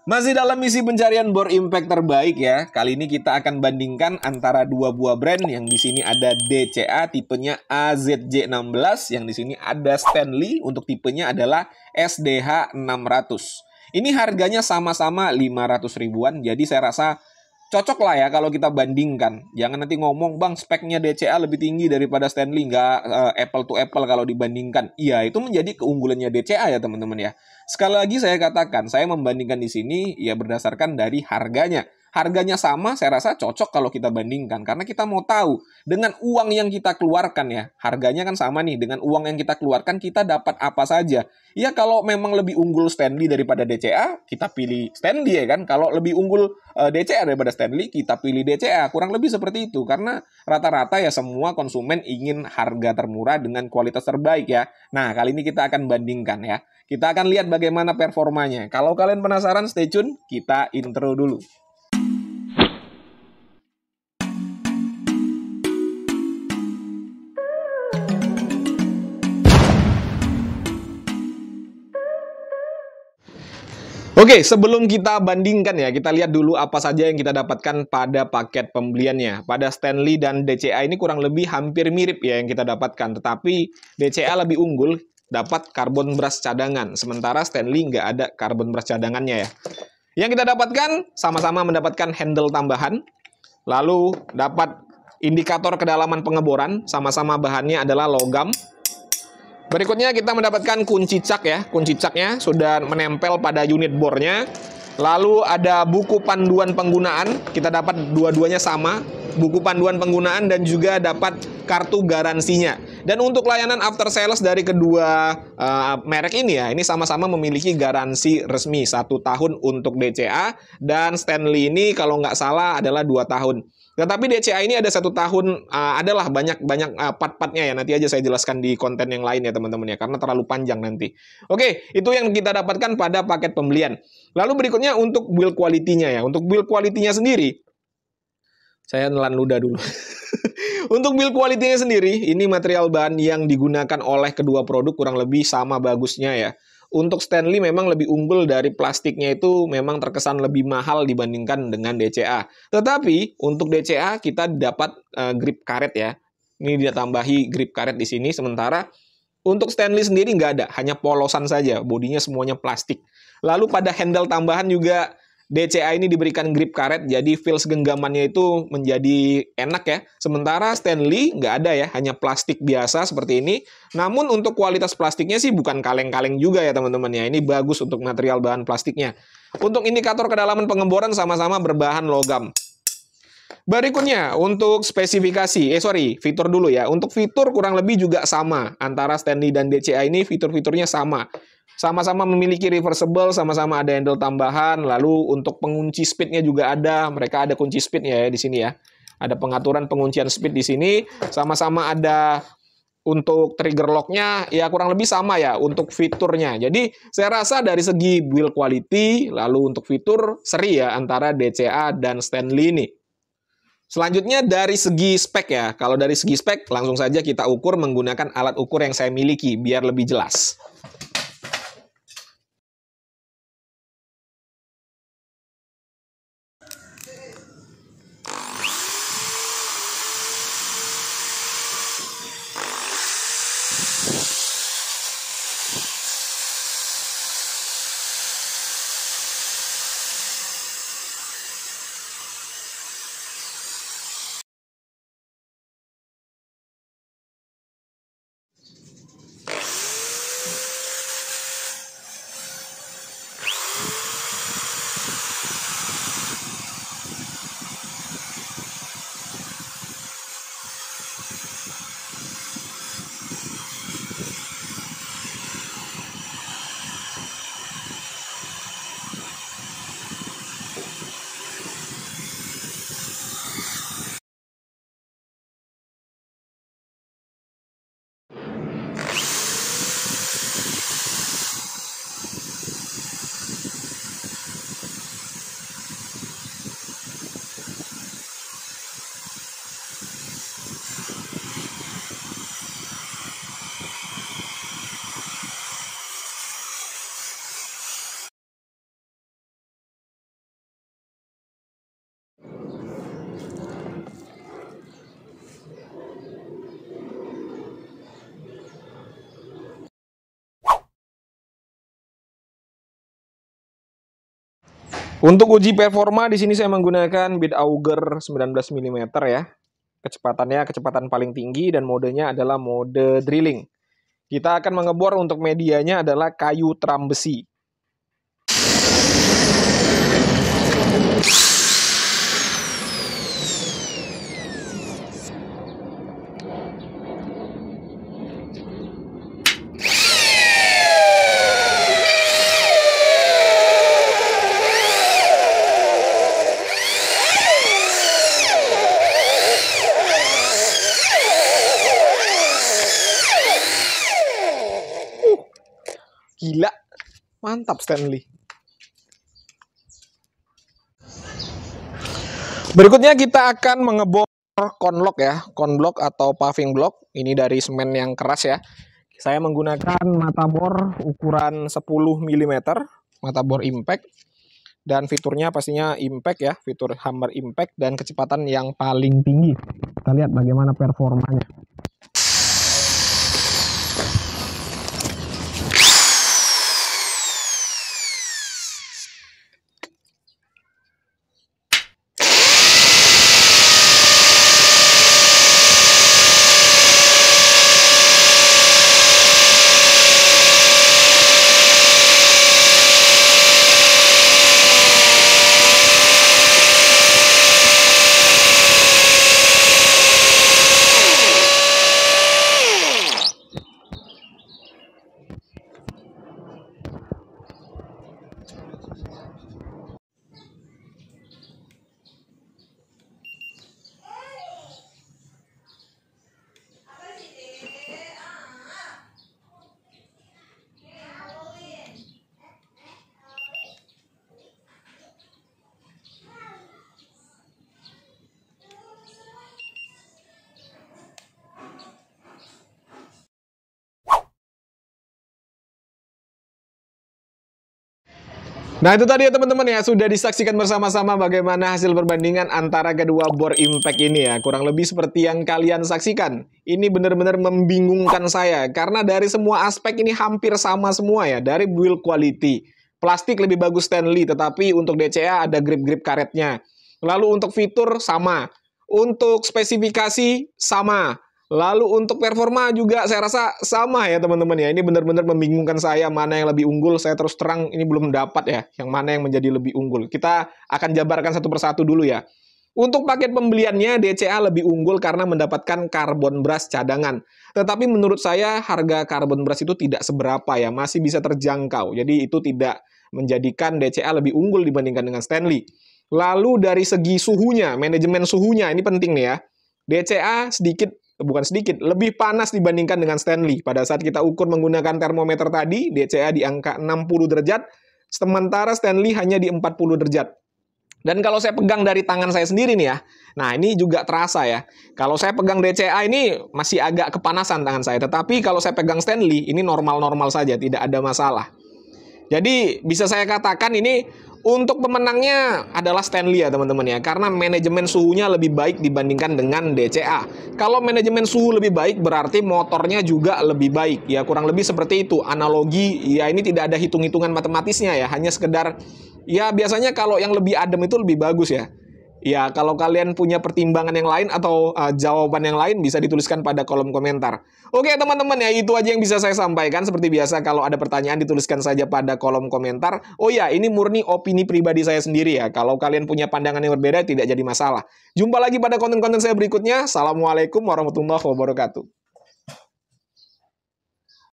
Masih dalam misi pencarian bor impact terbaik ya. Kali ini kita akan bandingkan antara dua buah brand yang di sini ada DCA tipenya AZJ16, yang di sini ada Stanley untuk tipenya adalah SDH600. Ini harganya sama-sama 500 ribuan, jadi saya rasa cocok lah ya kalau kita bandingkan. Jangan nanti ngomong, bang speknya DCA lebih tinggi daripada Stanley, nggak apple to apple kalau dibandingkan. Iya, itu menjadi keunggulannya DCA ya teman-teman ya. Sekali lagi saya katakan, saya membandingkan di sini ya berdasarkan dari harganya. Harganya sama, saya rasa cocok kalau kita bandingkan. Karena kita mau tahu, dengan uang yang kita keluarkan ya, harganya kan sama nih, dengan uang yang kita keluarkan, kita dapat apa saja. Ya kalau memang lebih unggul Stanley daripada DCA, kita pilih Stanley ya kan. Kalau lebih unggul DCA daripada Stanley, kita pilih DCA. Kurang lebih seperti itu. Karena rata-rata ya semua konsumen ingin harga termurah dengan kualitas terbaik ya. Nah, kali ini kita akan bandingkan ya. Kita akan lihat bagaimana performanya. Kalau kalian penasaran, stay tune. Kita intro dulu. Oke, sebelum kita bandingkan ya, kita lihat dulu apa saja yang kita dapatkan pada paket pembeliannya. Pada Stanley dan DCA ini kurang lebih hampir mirip ya yang kita dapatkan. Tetapi DCA lebih unggul, dapat karbon brush cadangan. Sementara Stanley nggak ada karbon brush cadangannya ya. Yang kita dapatkan, sama-sama mendapatkan handle tambahan. Lalu dapat indikator kedalaman pengeboran, sama-sama bahannya adalah logam. Berikutnya kita mendapatkan kunci cak ya. Kunci caknya sudah menempel pada unit bornya. Lalu ada buku panduan penggunaan. Kita dapat dua-duanya sama. Buku panduan penggunaan dan juga dapat kartu garansinya. Dan untuk layanan after sales dari kedua merek ini ya, ini sama-sama memiliki garansi resmi 1 tahun untuk DCA. Dan Stanley ini kalau nggak salah adalah 2 tahun. Tetapi DCA ini ada 1 tahun, adalah banyak part-partnya ya. Nanti aja saya jelaskan di konten yang lain ya teman-teman ya, karena terlalu panjang nanti. Oke, itu yang kita dapatkan pada paket pembelian. Lalu berikutnya untuk build quality-nya ya. Untuk build quality-nya sendiri, saya nelan ludah dulu. Untuk build quality-nya sendiri, ini material bahan yang digunakan oleh kedua produk kurang lebih sama bagusnya ya. Untuk Stanley memang lebih unggul dari plastiknya, itu memang terkesan lebih mahal dibandingkan dengan DCA. Tetapi untuk DCA kita dapat grip karet ya. Ini dia tambahi grip karet di sini. Sementara untuk Stanley sendiri nggak ada, hanya polosan saja. Bodinya semuanya plastik. Lalu pada handle tambahan juga DCA ini diberikan grip karet, jadi feels genggamannya itu menjadi enak ya. Sementara Stanley nggak ada ya, hanya plastik biasa seperti ini. Namun untuk kualitas plastiknya sih bukan kaleng-kaleng juga ya teman-teman ya. Ini bagus untuk material bahan plastiknya. Untuk indikator kedalaman pengeboran sama-sama berbahan logam. Berikutnya untuk spesifikasi, fitur dulu ya. Untuk fitur kurang lebih juga sama antara Stanley dan DCA ini, fitur-fiturnya sama. Sama-sama memiliki reversible, sama-sama ada handle tambahan. Lalu untuk pengunci speednya juga ada. Mereka ada kunci speednya ya di sini ya. Ada pengaturan penguncian speed di sini. Sama-sama ada untuk trigger lock-nya ya kurang lebih sama ya untuk fiturnya. Jadi saya rasa dari segi build quality, lalu untuk fitur seri ya antara DCA dan Stanley ini. Selanjutnya dari segi spek ya. Kalau dari segi spek langsung saja kita ukur menggunakan alat ukur yang saya miliki biar lebih jelas. Untuk uji performa di sini saya menggunakan bit auger 19 mm ya. Kecepatannya kecepatan paling tinggi dan modenya adalah mode drilling. Kita akan mengebor, untuk medianya adalah kayu tram besi. Gila, mantap Stanley. Berikutnya kita akan mengebor konblok ya, konblok atau paving block. Ini dari semen yang keras ya. Saya menggunakan mata bor ukuran 10 mm, mata bor impact. Dan fiturnya pastinya impact ya, fitur hammer impact dan kecepatan yang paling tinggi. Kita lihat bagaimana performanya. Nah itu tadi ya teman-teman ya, sudah disaksikan bersama-sama bagaimana hasil perbandingan antara kedua bor impact ini ya. Kurang lebih seperti yang kalian saksikan. Ini benar-benar membingungkan saya, karena dari semua aspek ini hampir sama semua ya. Dari build quality, plastik lebih bagus Stanley, tetapi untuk DCA ada grip-grip karetnya. Lalu untuk fitur sama, untuk spesifikasi sama. Lalu untuk performa juga saya rasa sama ya teman-teman ya. Ini benar-benar membingungkan saya mana yang lebih unggul. Saya terus terang ini belum dapat ya yang mana yang menjadi lebih unggul. Kita akan jabarkan satu persatu dulu ya. Untuk paket pembeliannya DCA lebih unggul karena mendapatkan carbon brush cadangan. Tetapi menurut saya harga carbon brush itu tidak seberapa ya, masih bisa terjangkau. Jadi itu tidak menjadikan DCA lebih unggul dibandingkan dengan Stanley. Lalu dari segi suhunya, manajemen suhunya ini penting nih ya. DCA bukan sedikit, lebih panas dibandingkan dengan Stanley. Pada saat kita ukur menggunakan termometer tadi, DCA di angka 60 derajat, sementara Stanley hanya di 40 derajat. Dan kalau saya pegang dari tangan saya sendiri nih ya, nah ini juga terasa ya. Kalau saya pegang DCA ini masih agak kepanasan tangan saya, tetapi kalau saya pegang Stanley, ini normal-normal saja, tidak ada masalah. Jadi bisa saya katakan ini untuk pemenangnya adalah Stanley ya teman-teman ya, karena manajemen suhunya lebih baik dibandingkan dengan DCA. Kalau manajemen suhu lebih baik berarti motornya juga lebih baik ya, kurang lebih seperti itu analogi ya. Ini tidak ada hitung-hitungan matematisnya ya, hanya sekedar ya biasanya kalau yang lebih adem itu lebih bagus ya. Ya, kalau kalian punya pertimbangan yang lain atau jawaban yang lain bisa dituliskan pada kolom komentar. Oke teman-teman ya, itu aja yang bisa saya sampaikan. Seperti biasa kalau ada pertanyaan dituliskan saja pada kolom komentar. Oh ya, ini murni opini pribadi saya sendiri ya. Kalau kalian punya pandangan yang berbeda tidak jadi masalah. Jumpa lagi pada konten-konten saya berikutnya. Assalamualaikum warahmatullahi wabarakatuh.